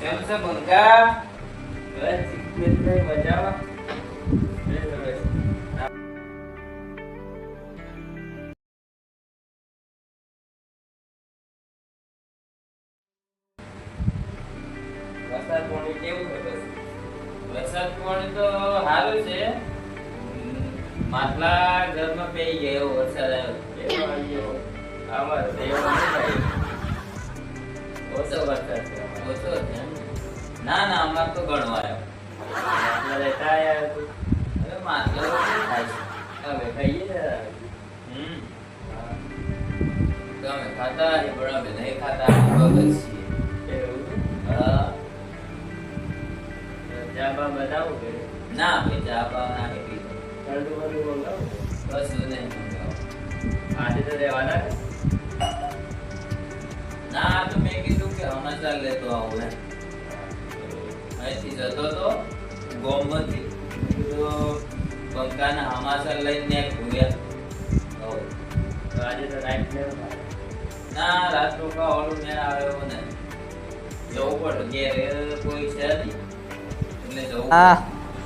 કેમ છે બંકા? બસ એકદમ મજામાં. વરસાદ પાણી કેવું છે? બસ વરસાદ પાણી તો સારું છે. માટલા ઘરમાં પેઈ ગયા એવો વરસાદ આવ્યો. અમારે ઓછો વરસાદ છે. ઓછો છે એમ? ના ના, અમારે તો ઘણો આવ્યો. માટલા લેતા આવ્યા તું? અરે માટલા શું થાય છે? હવે ખાઈએ. તમે ખાતા એ પણ અમે નહીં ખાતા. બગલ છીએ. હા. ચા બા બનાવું કે ના? ભાઈ ચા બા ના પી. ઠંડુ બધું મંગાવું. કશું નહીં મંગાવું. આજે તો રહેવાના ને? ના, તો મેં કીધું કે હમણાં લેતો આવું ને. અહીંથી જતો તો ગોમમાંથી બંકાના હમાસર લઈને ભૂયા. તો આજે તો રાઈટ લેવા. ના, રાત રોકા ઓલું મેળ આવ્યો ને. જવું પડે ઘેર કોઈ છે નહીં એટલે જવું.